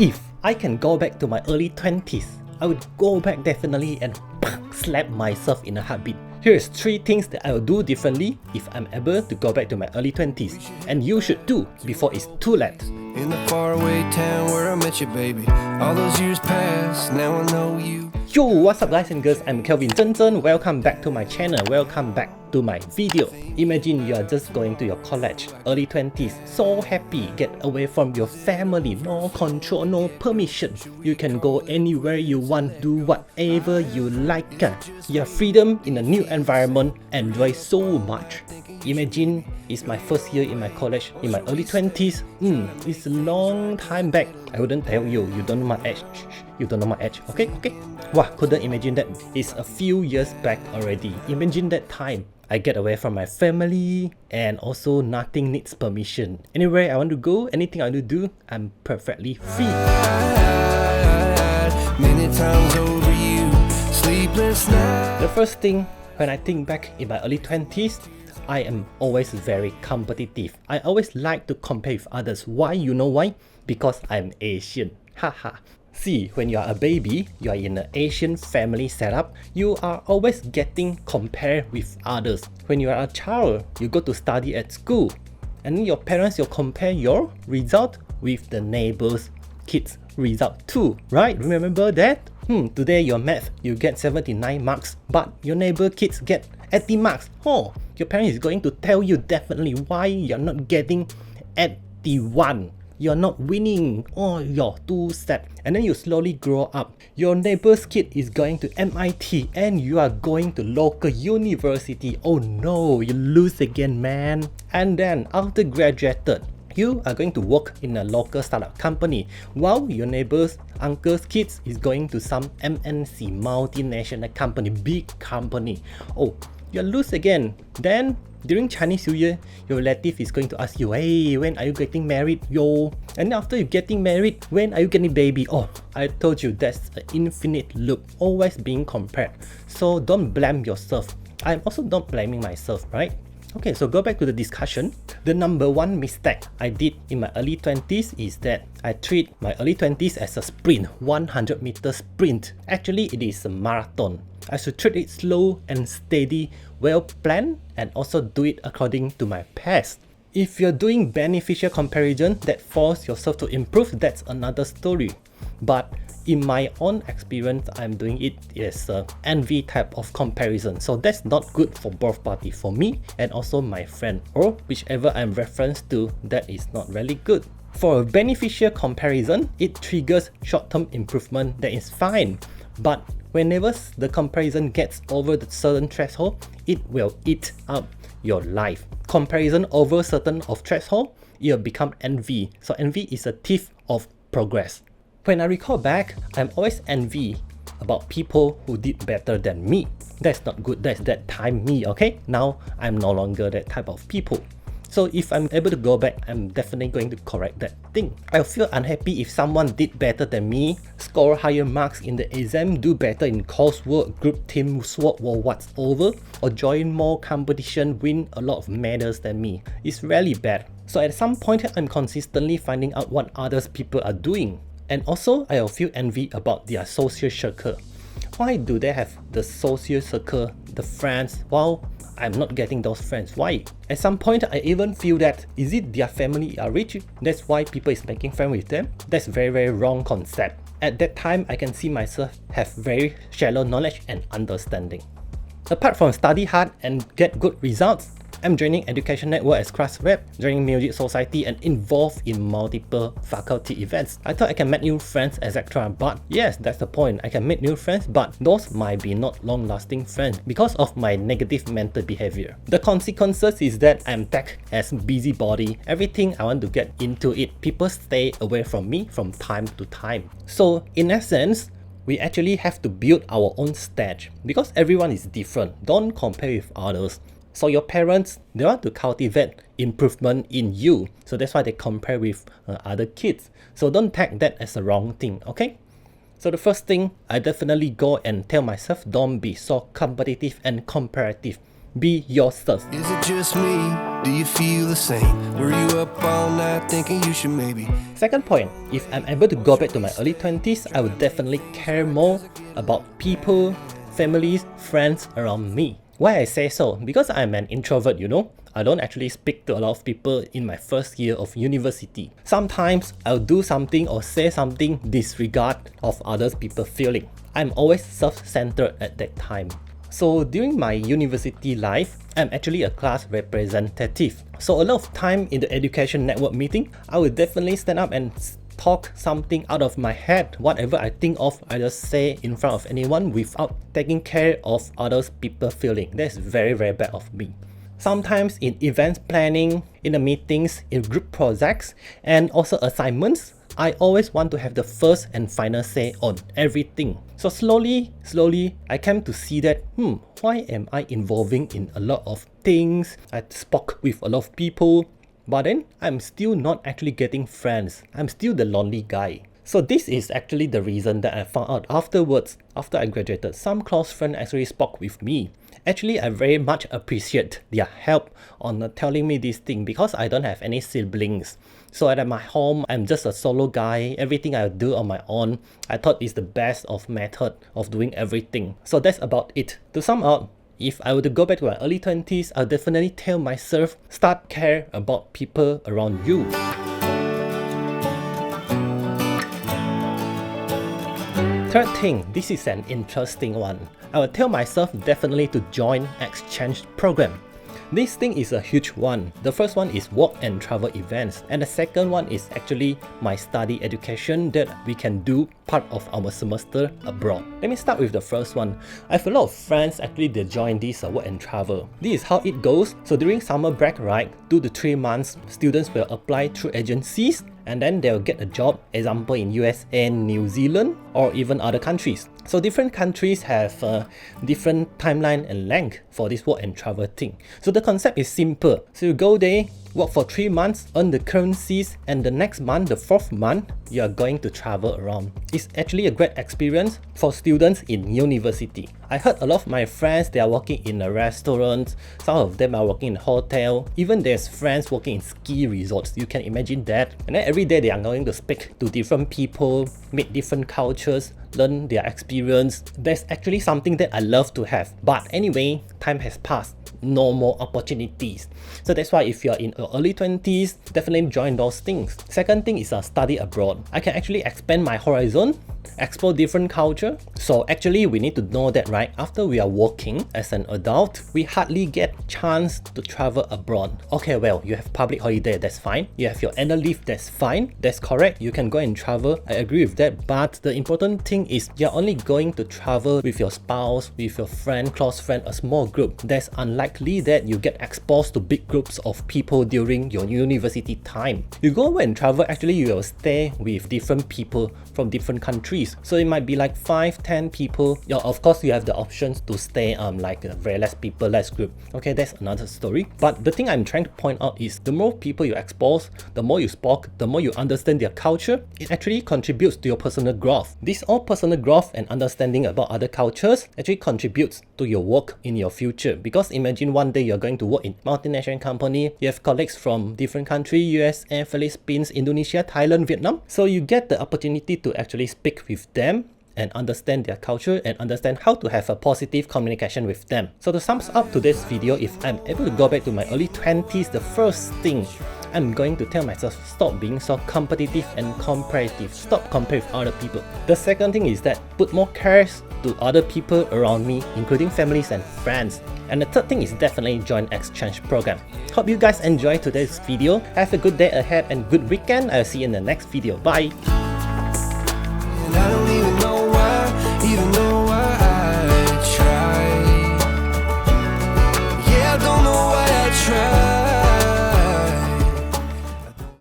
If I can go back to my early 20s, I would go back definitely and slap myself in a heartbeat. Here's 3 things that I will do differently if I'm able to go back to my early 20s, and you should do before it's too late. In the faraway town where I met you, baby. All those years past, now I know you. Yo, what's up guys and girls, I'm Kelvin. Welcome back to my channel, welcome back to my video. Imagine you are just going to your college, early 20s, so happy, get away from your family, no control, no permission. You can go anywhere you want, do whatever you like. Your freedom in a new environment, enjoy so much. Imagine it's my first year in my college, in my early 20s. It's a long time back. I wouldn't tell you, you don't know my age. You don't know my age, okay? Wow, couldn't imagine that. It's a few years back already. Imagine that time. I get away from my family and also nothing needs permission. Anywhere I want to go, anything I want to do, I'm perfectly free. Many times over you, sleepless nights. The first thing, when I think back in my early 20s, I am always very competitive. I always like to compare with others. Why? You know why? Because I'm Asian. Haha. See, when you are a baby, you are in an Asian family setup, you are always getting compared with others. When you are a child, you go to study at school, and then your parents will compare your result with the neighbor's kids' result too, right? Remember that? Today your math, you get 79 marks, but your neighbor kids get 80 marks. Oh, your parents is going to tell you definitely why you're not getting 81. You're not winning. Oh, you're too sad. And then you slowly grow up. Your neighbor's kid is going to MIT and you are going to local university. Oh no, you lose again, man. And then after graduated, you are going to work in a local startup company while your neighbor's uncle's kids is going to some MNC multinational company, big company. Oh, you lose again. Then during Chinese New Year, your relative is going to ask you, hey, when are you getting married, yo? And after you getting married, when are you getting baby? Oh, I told you that's an infinite loop, always being compared. So don't blame yourself. I'm also not blaming myself, right? Okay, so go back to the discussion. The number one mistake I did in my early 20s is that I treat my early 20s as a sprint, 100 meter sprint. Actually, it is a marathon. I should treat it slow and steady, well planned, and also do it according to my pace. If you're doing beneficial comparison that force yourself to improve, that's another story. But in my own experience, I'm doing it as an envy type of comparison. So that's not good for both parties, for me and also my friend, or whichever I'm referenced to, that is not really good. For a beneficial comparison, it triggers short-term improvement, that is fine. But whenever the comparison gets over the certain threshold, it will eat up your life. Comparison over certain of threshold, it will become envy. So envy is a thief of progress. When I recall back, I'm always envy about people who did better than me. That's not good, that's that time me, okay? Now, I'm no longer that type of people. So if I'm able to go back, I'm definitely going to correct that thing. I'll feel unhappy if someone did better than me, score higher marks in the exam, do better in coursework, group team work or whatsoever, or join more competition, win a lot of medals than me. It's really bad. So at some point, I'm consistently finding out what others people are doing. And also, I'll feel envy about their social circle. Why do they have the social circle, the friends, while I'm not getting those friends? Why? At some point, I even feel that, is it their family are rich? That's why people is making friends with them? That's very wrong concept. At that time, I can see myself have very shallow knowledge and understanding. Apart from study hard and get good results, I'm joining education network as class rep, joining music society, and involved in multiple faculty events. I thought I can make new friends, etc. But yes, that's the point. I can make new friends, but those might be not long-lasting friends because of my negative mental behavior. The consequences is that I'm tagged as busybody. Everything I want to get into it, people stay away from me from time to time. So in essence, we actually have to build our own stage because everyone is different. Don't compare with others. So your parents, they want to cultivate improvement in you. So that's why they compare with other kids. So don't take that as a wrong thing, okay? So the first thing, I definitely go and tell myself, don't be so competitive and comparative. Be yourself. Is it just me? Do you feel the same? Were you up all night thinking you should maybe? Second point, if I'm able to go back to my early 20s, I would definitely care more about people, families, friends around me. Why I say so? Because I'm an introvert, you know. I don't actually speak to a lot of people in my first year of university. Sometimes I'll do something or say something disregard of other people's feeling. I'm always self-centered at that time. So during my university life, I'm actually a class representative. So a lot of time in the education network meeting, I will definitely stand up and talk something out of my head. Whatever I think of, I just say in front of anyone without taking care of others people's feeling. That's very bad of me. Sometimes in events planning, in the meetings, in group projects, and also assignments, I always want to have the first and final say on everything. So slowly, I came to see that, why am I involving in a lot of things? I spoke with a lot of people, but then I'm still not actually getting friends. I'm still the lonely guy. So this is actually the reason that I found out afterwards, after I graduated. Some close friends actually spoke with me. Actually, I very much appreciate their help on telling me this thing because I don't have any siblings. So at my home, I'm just a solo guy. Everything I do on my own, I thought is the best of method of doing everything. So that's about it. To sum up, if I were to go back to my early 20s, I'll definitely tell myself, start care about people around you. Third thing, this is an interesting one. I will tell myself definitely to join exchange program. This thing is a huge one. The first one is work and travel events, and the second one is actually my study education that we can do part of our semester abroad. Let me start with the first one. I have a lot of friends actually they join this work and travel. This is how it goes. So during summer break, right, 2 to 3 months, students will apply through agencies and then they'll get a job, example in US and New Zealand or even other countries. So different countries have different timeline and length for this work and travel thing. So the concept is simple. So you go there, work for 3 months, earn the currencies, and the next month, the 4th month, you are going to travel around. It's actually a great experience for students in university. I heard a lot of my friends, they are working in a restaurant, some of them are working in a hotel, even there's friends working in ski resorts, you can imagine that. And then every day they are going to speak to different people, meet different cultures, learn their experience. That's actually something that I love to have. But anyway, time has passed. No more opportunities. So that's why if you're in your early 20s, definitely join those things. Second thing is study abroad. I can actually expand my horizon, explore different culture. So actually we need to know that, right, after we are working as an adult, we hardly get chance to travel abroad. Okay, well, you have public holiday, that's fine. You have your annual leave, that's fine. That's correct. You can go and travel. I agree with that. But the important thing is you're only going to travel with your spouse, with your friend, close friend, a small group. That's unlikely that you get exposed to big groups of people during your university time. You go and travel, actually you will stay with different people from different countries. So it might be like 5-10 people. Yeah, of course you have the options to stay like very less people, less group. Okay, that's another story. But the thing I'm trying to point out is the more people you expose, the more you spoke, the more you understand their culture, it actually contributes to your personal growth. This all personal growth and understanding about other cultures actually contributes to your work in your future. Because imagine one day you're going to work in multinational company, you have colleagues from different countries, USA, Philippines, Indonesia, Thailand, Vietnam. So you get the opportunity to actually speak with them and understand their culture and understand how to have a positive communication with them. So to sum up today's video, if I'm able to go back to my early 20s, the first thing I'm going to tell myself, stop being so competitive and comparative. Stop comparing with other people. The second thing is that put more cares to other people around me, including families and friends. And the third thing is definitely join exchange program. Hope you guys enjoyed today's video. Have a good day ahead and good weekend. I'll see you in the next video. Bye!